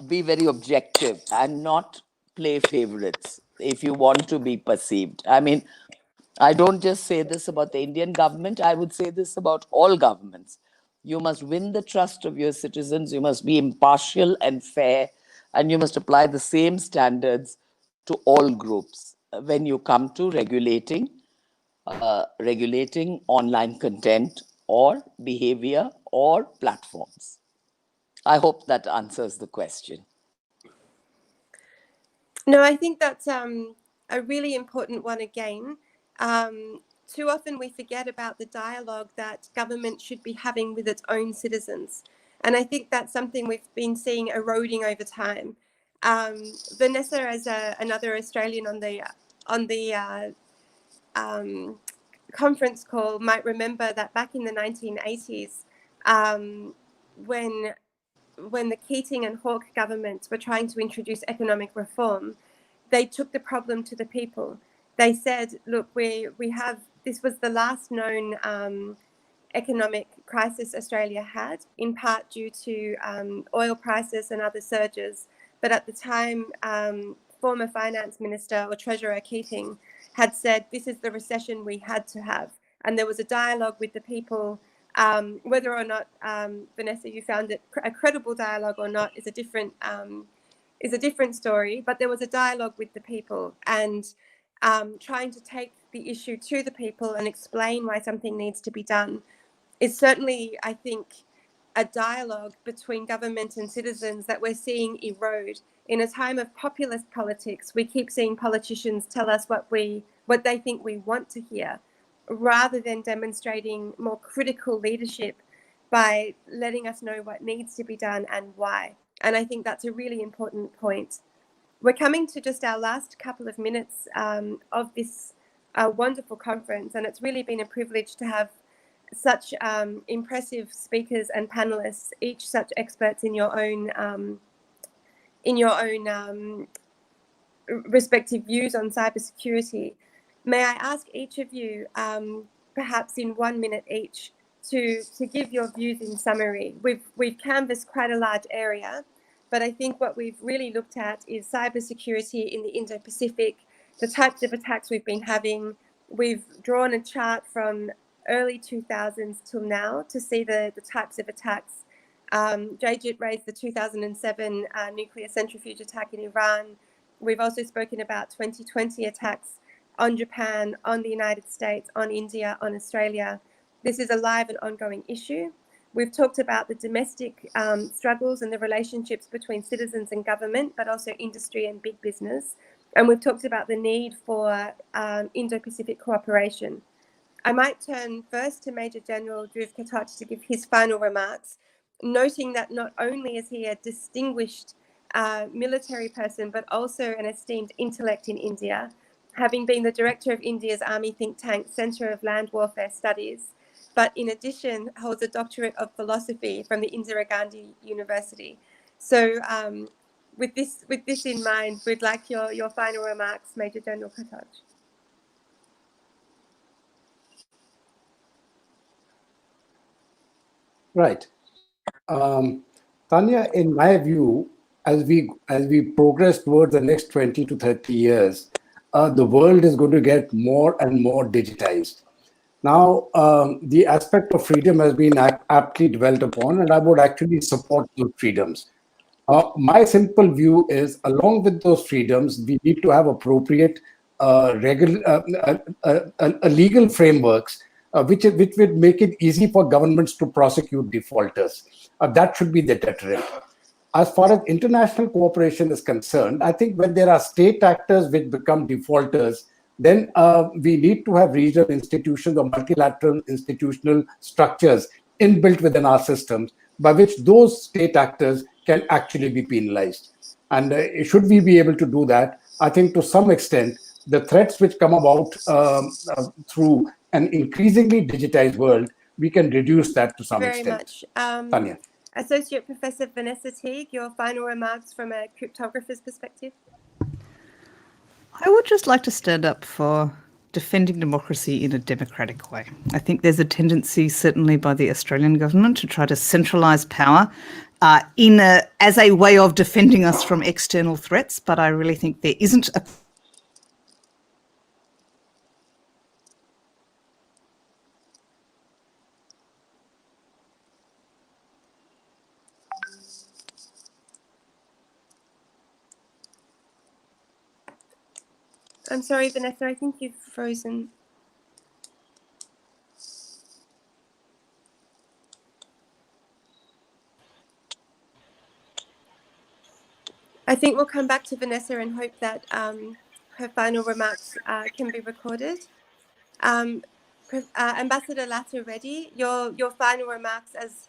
be very objective and not play favorites if you want to be perceived. I mean, I don't just say this about the Indian government, I would say this about all governments. You must win the trust of your citizens, you must be impartial and fair, and you must apply the same standards to all groups when you come to regulating online content or behavior or platforms. I hope that answers the question. No, I think that's a really important one again. Too often we forget about the dialogue that government should be having with its own citizens. And I think that's something we've been seeing eroding over time. Vanessa, as another Australian on the conference call, might remember that back in the 1980s, when the Keating and Hawke governments were trying to introduce economic reform, they took the problem to the people. They said, look, this was the last known economic crisis Australia had, in part due to oil prices and other surges. But at the time, former finance minister or treasurer Keating had said, this is the recession we had to have. And there was a dialogue with the people. Whether or not, Vanessa, you found it a credible dialogue or not is a different story. But there was a dialogue with the people, and trying to take the issue to the people and explain why something needs to be done is certainly, I think, a dialogue between government and citizens that we're seeing erode. In a time of populist politics, we keep seeing politicians tell us what they think we want to hear, rather than demonstrating more critical leadership by letting us know what needs to be done and why. And I think that's a really important point. We're coming to just our last couple of minutes of this wonderful conference, and it's really been a privilege to have such impressive speakers and panelists, each such experts in your own respective views on cybersecurity. May I ask each of you, perhaps in 1 minute each, to give your views in summary? We've canvassed quite a large area, but I think what we've really looked at is cybersecurity in the Indo-Pacific, the types of attacks we've been having. We've drawn a chart from early 2000s till now to see the types of attacks. Jayjit raised the 2007 nuclear centrifuge attack in Iran. We've also spoken about 2020 attacks on Japan, on the United States, on India, on Australia. This is a live and ongoing issue. We've talked about the domestic struggles and the relationships between citizens and government, but also industry and big business. And we've talked about the need for Indo-Pacific cooperation. I might turn first to Major General Dhruv Katoch to give his final remarks, noting that not only is he a distinguished military person, but also an esteemed intellect in India, having been the director of India's Army think tank Centre of Land Warfare Studies, but in addition holds a doctorate of philosophy from the Indira Gandhi University. So with this in mind, we'd like your final remarks, Major General Katoch. Right. Tanya, in my view, as we progress towards the next 20 to 30 years, the world is going to get more and more digitized. Now, the aspect of freedom has been aptly dwelt upon, and I would actually support those freedoms. My simple view is, along with those freedoms, we need to have appropriate legal frameworks which would make it easy for governments to prosecute defaulters. That should be the deterrent. As far as international cooperation is concerned, I think when there are state actors which become defaulters, then we need to have regional institutions or multilateral institutional structures inbuilt within our systems by which those state actors can actually be penalized. And should we be able to do that, I think to some extent, the threats which come about through an increasingly digitized world, we can reduce that to some extent. Very much. Tanya. Associate Professor Vanessa Teague, your final remarks from a cryptographer's perspective. I would just like to stand up for defending democracy in a democratic way. I think there's a tendency, certainly by the Australian government, to try to centralise power as a way of defending us from external threats, but I really think there isn't a I'm sorry, Vanessa, I think you've frozen. I think we'll come back to Vanessa and hope that her final remarks can be recorded. Ambassador Latha Reddy, your final remarks as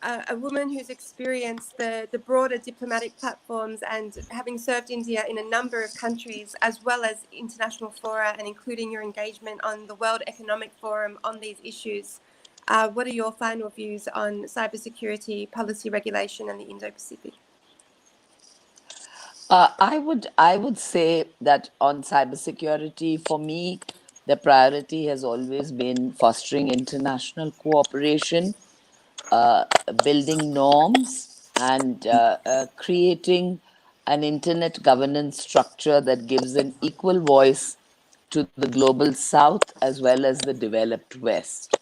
a woman who's experienced the broader diplomatic platforms and having served India in a number of countries, as well as international fora, and including your engagement on the World Economic Forum on these issues. What are your final views on cybersecurity, policy regulation, and the Indo-Pacific? I would say that on cybersecurity, for me, the priority has always been fostering international cooperation, building norms, and creating an internet governance structure that gives an equal voice to the global South as well as the developed West.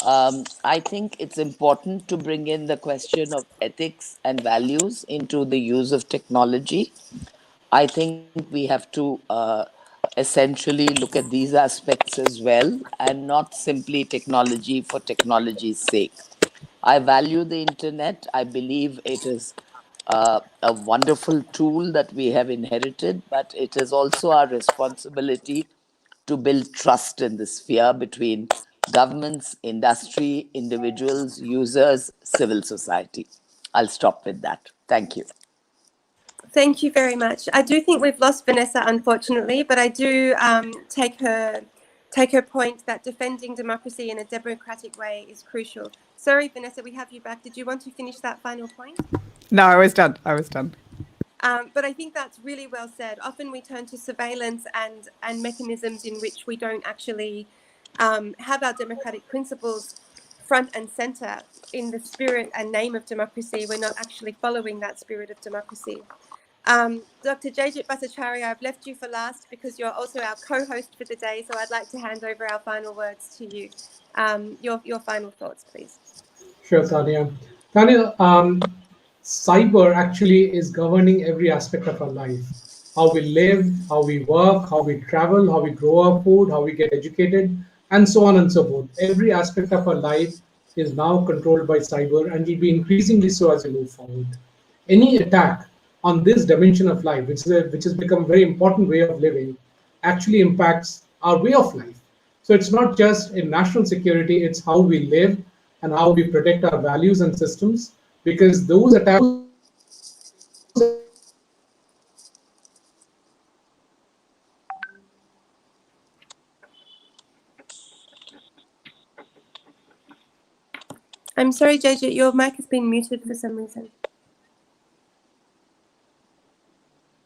I think it's important to bring in the question of ethics and values into the use of technology. I think we have to essentially look at these aspects as well, and not simply technology for technology's sake. I value the internet. I believe it is a wonderful tool that we have inherited, but it is also our responsibility to build trust in the sphere between governments, industry, individuals, users, civil society. I'll stop with that. Thank you. Thank you very much. I do think we've lost Vanessa, unfortunately, but I do take her point that defending democracy in a democratic way is crucial. Sorry, Vanessa, we have you back. Did you want to finish that final point? No, I was done. I was done. But I think that's really well said. Often we turn to surveillance and mechanisms in which we don't actually have our democratic principles front and center in the spirit and name of democracy. We're not actually following that spirit of democracy. Dr. Jayjit Bhattacharya, I've left you for last because you're also our co-host for the day, so I'd like to hand over our final words to you. Your final thoughts, please. Sure, Tanya. Tanya, cyber actually is governing every aspect of our life. How we live, how we work, how we travel, how we grow our food, how we get educated, and so on and so forth. Every aspect of our life is now controlled by cyber and will be increasingly so as we move forward. Any attack on this dimension of life, which has become a very important way of living, actually impacts our way of life. So it's not just in national security, it's how we live and how we protect our values and systems, because those attacks I'm sorry, Jayjit, your mic has been muted for some reason.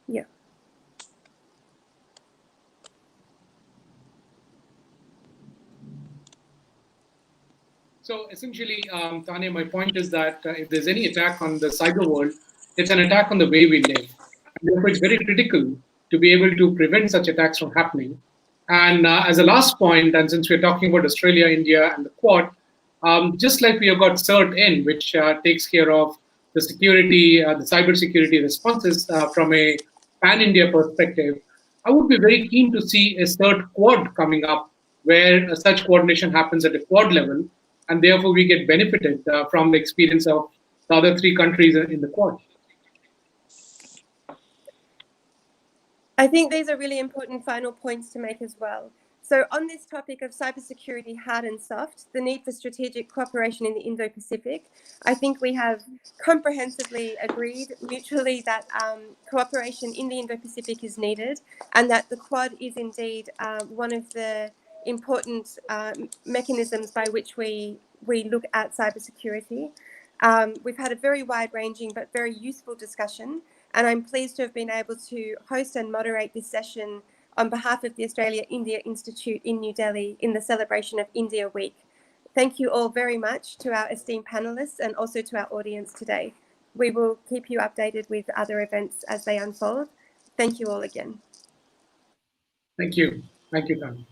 Yeah. So essentially, Tanya, my point is that if there's any attack on the cyber world, it's an attack on the way we live. And therefore, it's very critical to be able to prevent such attacks from happening. And as a last point, and since we're talking about Australia, India, and the Quad, just like we have got CERT-N, which takes care of the security, the cybersecurity responses from a pan-India perspective, I would be very keen to see a CERT Quad coming up, where such coordination happens at a Quad level, and therefore we get benefited from the experience of the other three countries in the Quad. I think these are really important final points to make as well. So on this topic of cybersecurity, hard and soft, the need for strategic cooperation in the Indo-Pacific, I think we have comprehensively agreed mutually that cooperation in the Indo-Pacific is needed, and that the Quad is indeed one of the important mechanisms by which we look at cybersecurity. We've had a very wide-ranging but very useful discussion, and I'm pleased to have been able to host and moderate this session on behalf of the Australia-India Institute in New Delhi in the celebration of India Week. Thank you all very much to our esteemed panelists and also to our audience today. We will keep you updated with other events as they unfold. Thank you all again. Thank you. Thank you, Tanya.